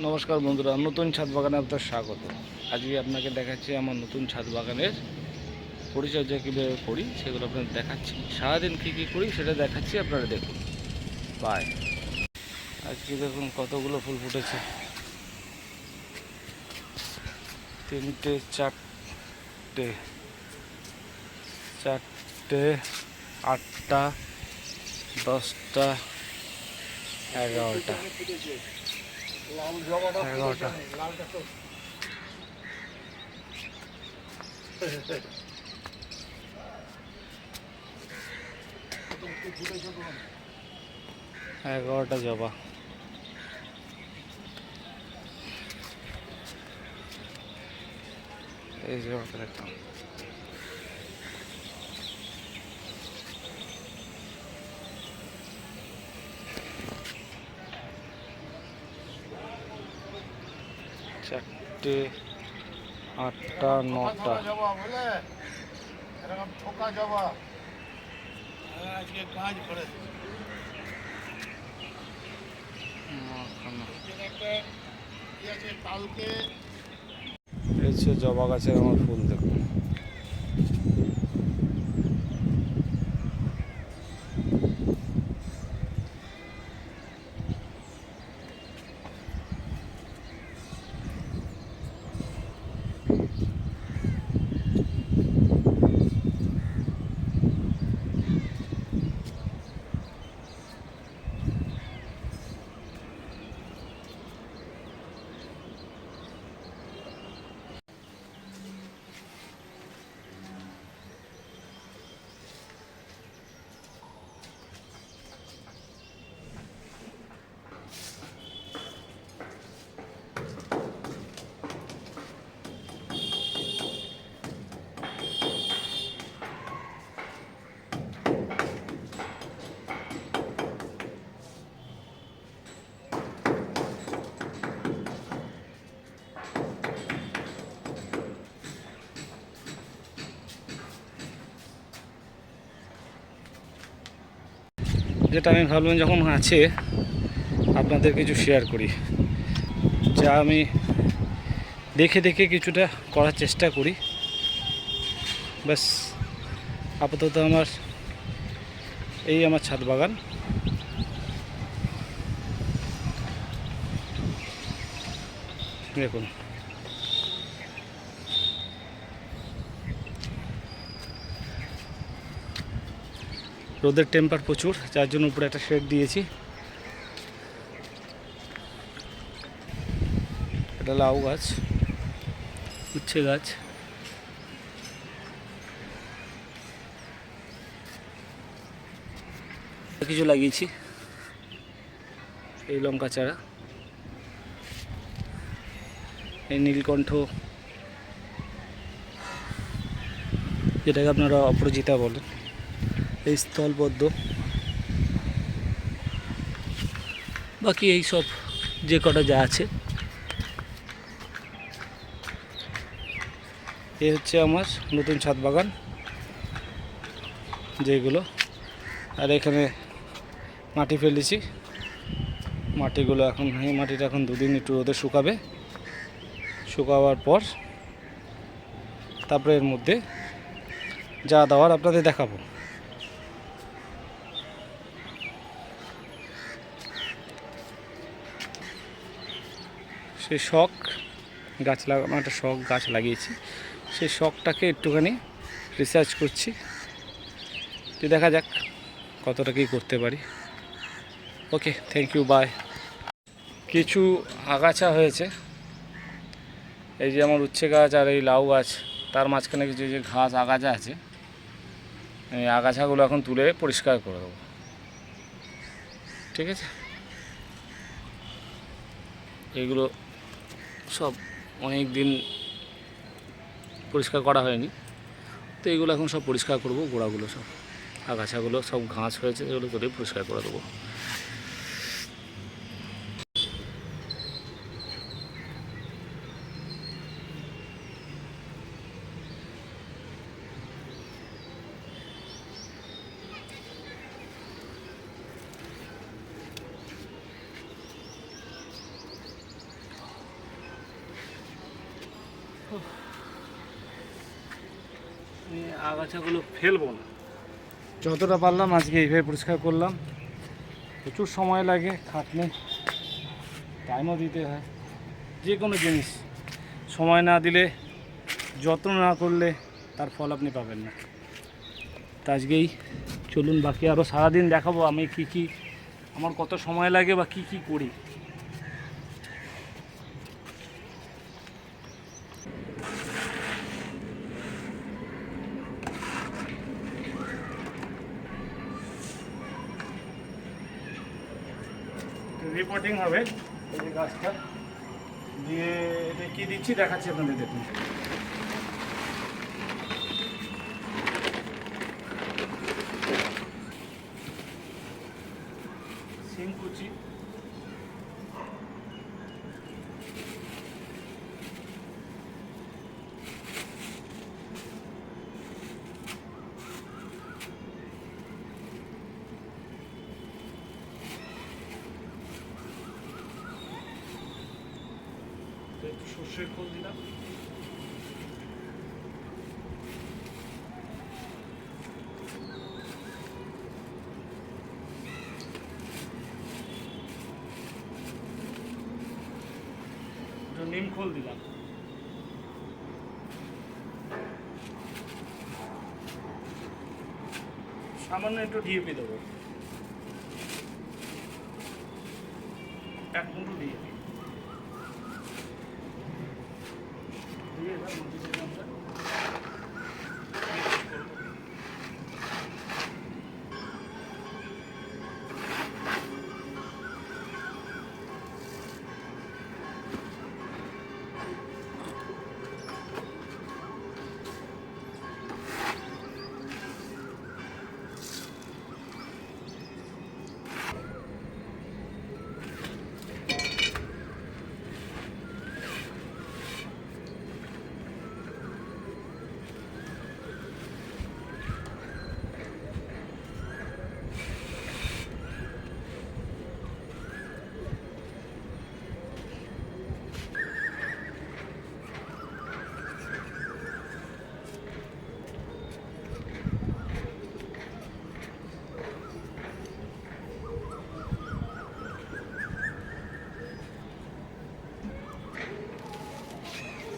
নমস্কার বন্ধুরা, নতুন ছাদ বাগানে আপনার স্বাগত। আজকে আপনাকে দেখাচ্ছি আমার নতুন ছাদ বাগানের পরিচর্যা কীভাবে করি সেগুলো আপনাদের দেখাচ্ছি। সারাদিন কী কী করি সেটা দেখাচ্ছি, আপনারা দেখুন। বাই। আজকে দেখুন কতগুলো ফুল ফুটেছে, 3টে 4টে 4টে 8টা 10টা 11টা 11টা জবা। এই জবাটা দেখলাম। চারটে 8টা 9টা এরকম ঠোকা জবা আজকে কাজ করে কালকে। জবা গাছের আমার ফুল দেখুন। যেটা আমি ভাবলাম যখন আছে আপনাদের কিছু শেয়ার করি, যা আমি দেখে দেখে কিছুটা করার চেষ্টা করি। ব্যাস, আপাতত আমার ছাদ বাগান। দেখুন, রোদের টেম্পার প্রচুর, যার জন্য উপরে একটা শেড দিয়েছি। এটা লাউ গাছ, উচ্ছে গাছ, কিছু লাগিয়েছি। এই লঙ্কা চারা, এই নীলকণ্ঠ, যেটাকে আপনারা অপরাজিতা বলেন, এই স্থলপদ্ম, বাকি এই সব যে কটা যা আছে। এই হচ্ছে আমার নতুন ছাদ বাগান যেগুলো। আর এখানে মাটি ফেলেছি, মাটিগুলো এখন, এই মাটিটা এখন 2 দিন একটু রোদে শুকাবে। শুকাবার পর তারপরে এর মধ্যে যা দেওয়ার আপনাদের দেখাবো। সেই শখ গাছ লাগানো, একটা শখ গাছ লাগিয়েছি, সেই শখটাকে একটুখানি রিসার্চ করছি, তো দেখা যাক কতটা কী করতে পারি। ওকে, থ্যাংক ইউ, বাই। কিছু আগাছা হয়েছে, এই যে আমার উচ্ছে গাছ আর এই লাউ গাছ, তার মাঝখানে কিছু যে ঘাস আগাছা আছে, এই আগাছাগুলো এখন তুলে পরিষ্কার করে দেবো। ঠিক আছে, এইগুলো সব অনেক দিন পরিষ্কার করা হয়নি, তো এইগুলো এখন সব পরিষ্কার করব। গোড়াগুলো সব আগাছাগুলো সব ঘাস হয়েছে, এগুলো করে পরিষ্কার করে দেবো। আগাছাগুলো ফেলবো না, যতটা পারলাম আজকে এইভাবে পরিষ্কার করলাম। প্রচুর সময় লাগে, খাটনি, টাইমও দিতে হয়। যে কোনো জিনিস সময় না দিলে, যত্ন না করলে তার ফল আপনি পাবেন না। তা আজকেই চলুন, বাকি আরও সারাদিন দেখাবো আমি কি আমার কত সময় লাগে বা কি করি। রিপোর্টিং হবে এই যে গাছটা দিয়ে, এটা কী দিচ্ছি দেখাচ্ছি আপনাদের, দেখুন। শিংকুচি, একটু সর্ষের খোল দিলাম, নিম খোল দিলাম, সামান্য একটু ডিএপি দেবো, এক মুঠো ডিএপি দিয়ে এবার মাটিতে আমরা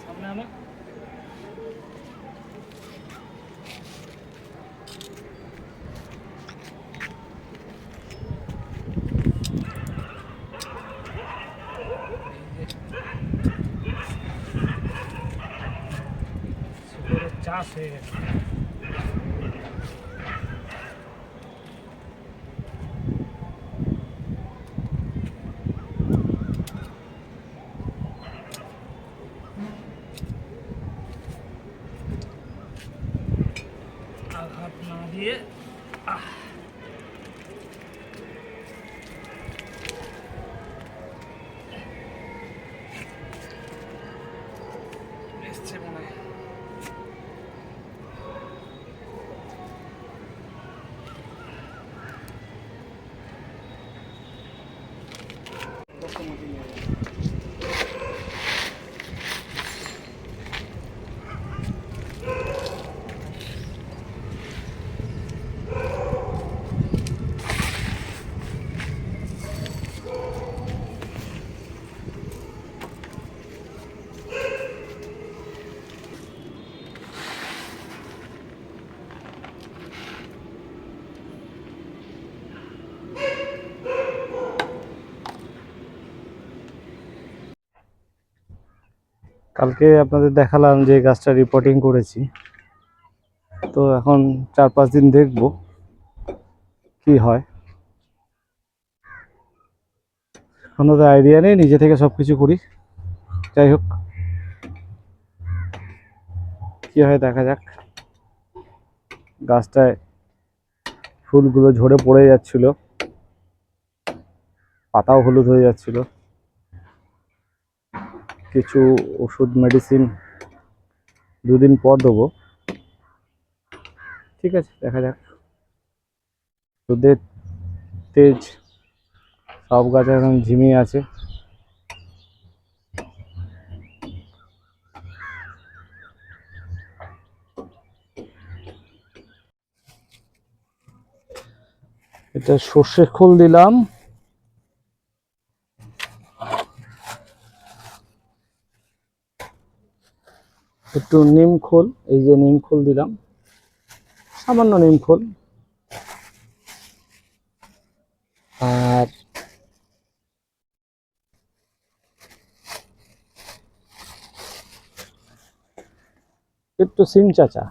সামনে আনা। চাষ হয়ে গেছে। আঘাত না দিয়ে এসছে মনে হয়। কালকে আপনাদের দেখালাম যে গাছটা রিপোর্টিং করেছি, তো এখন 4-5 দিন দেখব কি হয়। কোনো তো আইডিয়া নেই, নিজে থেকে সব কিছু করি। যাই হোক, কি হয় দেখা যাক। গাছটায় ফুলগুলো ঝরে পড়ে যাচ্ছিল, পাতাও হলুদ হয়ে যাচ্ছিল। কিছু ওষুধ মেডিসিন 2 দিন পর দেবো। ঠিক আছে, দেখা যাক। রোদের তেজ, সব গাছ এখন ঝিমিয়ে আছে। এটা সর্ষে খোল দিলাম, একটু নিম খোল, এই যে নিম খোল দিলাম, সামান্য নিম খোল, আর একটু সিম চাচা।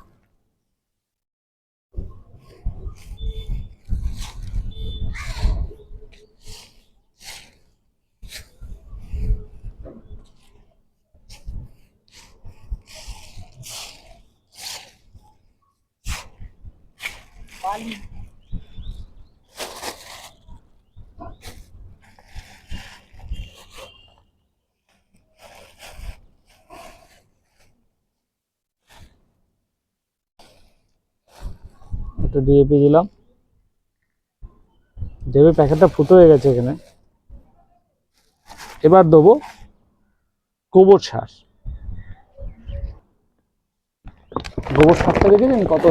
একটু ডিএপি দিলাম, ডিএপি প্যাকেটটা ফুটো হয়ে গেছে এখানে। এবার দেবো গোবর সার। গোবর সারটা দেখেছেন কত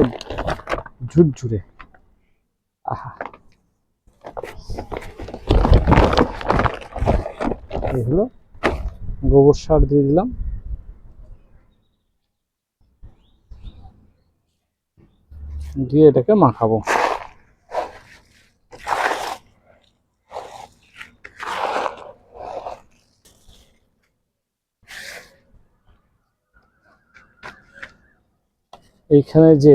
ঝুরঝুরে, আহা। এই হলো গোবর সার দিয়ে দিলাম, দিয়ে এটাকে মাখাবো। এইখানে যে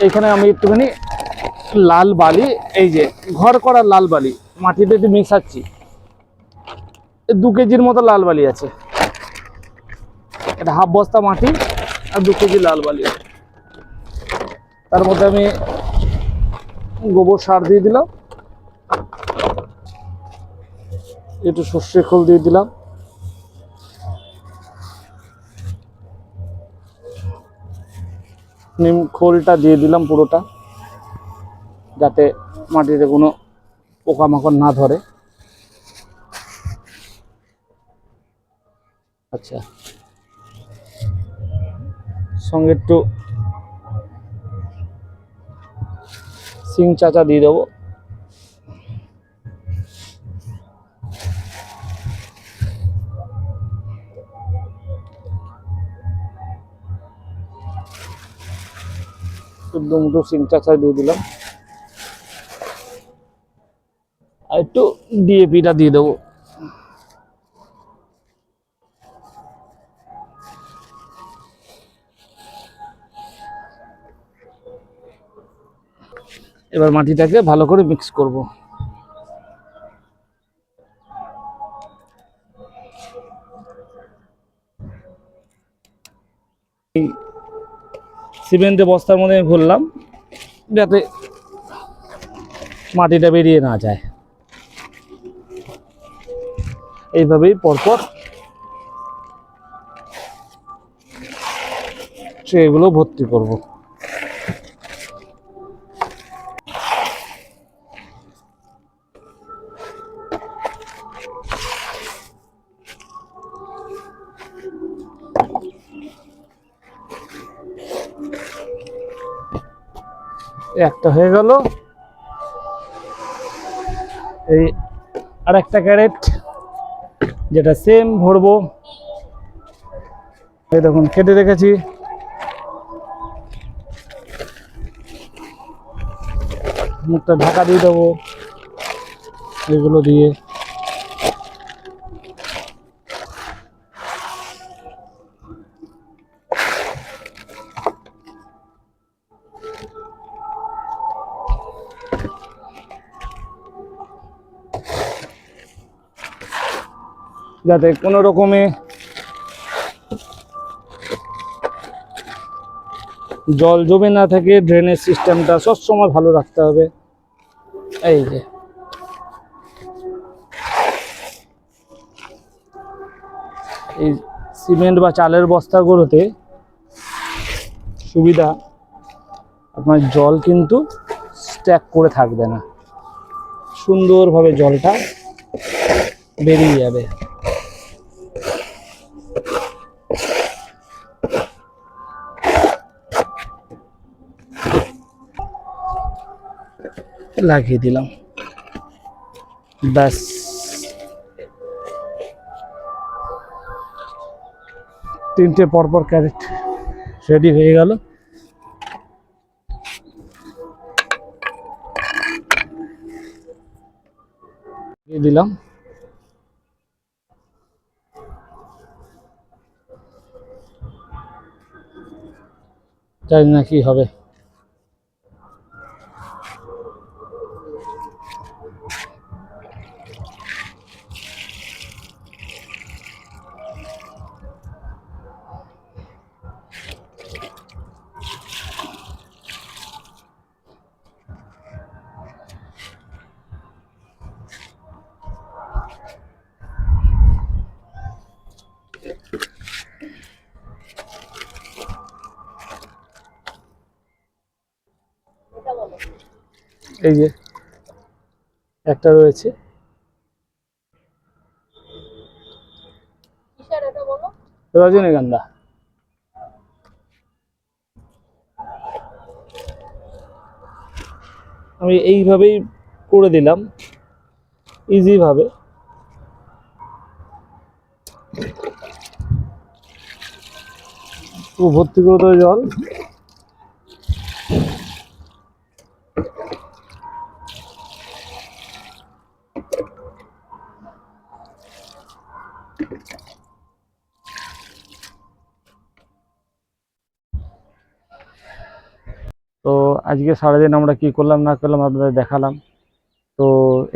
এইখানে আমি একটুখানি লাল বালি, এই যে ঘর করা লাল বালি মাটিতে একটু মিশাচ্ছি। 2 কেজির মতো লাল বালি আছে, এটা হাফ বস্তা মাটি আর 2 কেজি লাল বালি। তার মধ্যে আমি গোবর সার দিয়ে দিলাম, একটু সর্ষে খোল দিয়ে দিলাম, নিম খোলটা দিয়ে দিলাম পুরোটা, যাতে মাটিতে কোনো পোকামাকড় না ধরে। আচ্ছা, সঙ্গে একটু সিং চাচা দিয়ে দেবো। দুটো সিং চাচা দিয়ে দিলাম, আর একটু ডিএপিটা দিয়ে দেবো। এবার মাটিটাকে ভালো করে মিক্স করব। সিমেন্টের বস্তার মধ্যে আমি ভরলাম, যাতে মাটিটা বেরিয়ে না যায়। এইভাবেই পরপর ট্রেগুলো ভর্তি করব। একটা হয়ে গেল, এই আর একটা ক্যারেট যেটা সেম ভরবো। এই দেখুন কেটে রেখেছি, মুখটা ঢাকা দিয়ে দেবো এগুলো দিয়ে। যাতে কোনো রকমে জল জমে না থাকে। ড্রেনেজ সিস্টেমটা সবসময় ভালো রাখতে হবে। এই যে এই সিমেন্ট বা চালের বস্তাগুলোতে সুবিধা, আপনার জল কিন্তু স্ট্যাক করে থাকবে না, সুন্দরভাবে জলটা বেরিয়ে যাবে। লাগিয়ে দিলাম, ব্যাস। 3টে পরপর ক্যারেট রেডি হয়ে গেল। দিয়ে দিলাম, জানি না কি হবে। এই যে একটা রয়েছে, রজনীগন্ধা। আমি এইভাবেই করে দিলাম, ইজি ভাবে। ভর্তি করে দেবো জল। তো আজকে সারাদিন আমরা কি করলাম না করলাম আপনাদের দেখালাম। তো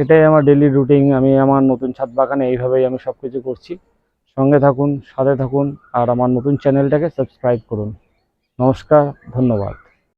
এটাই আমার ডেইলি রুটিন। আমি আমার নতুন ছাদ বাগানে এইভাবেই আমি সব কিছু করছি। সঙ্গে থাকুন, সাথে থাকুন, আর আমার নতুন চ্যানেলটাকে সাবস্ক্রাইব করুন। নমস্কার, ধন্যবাদ।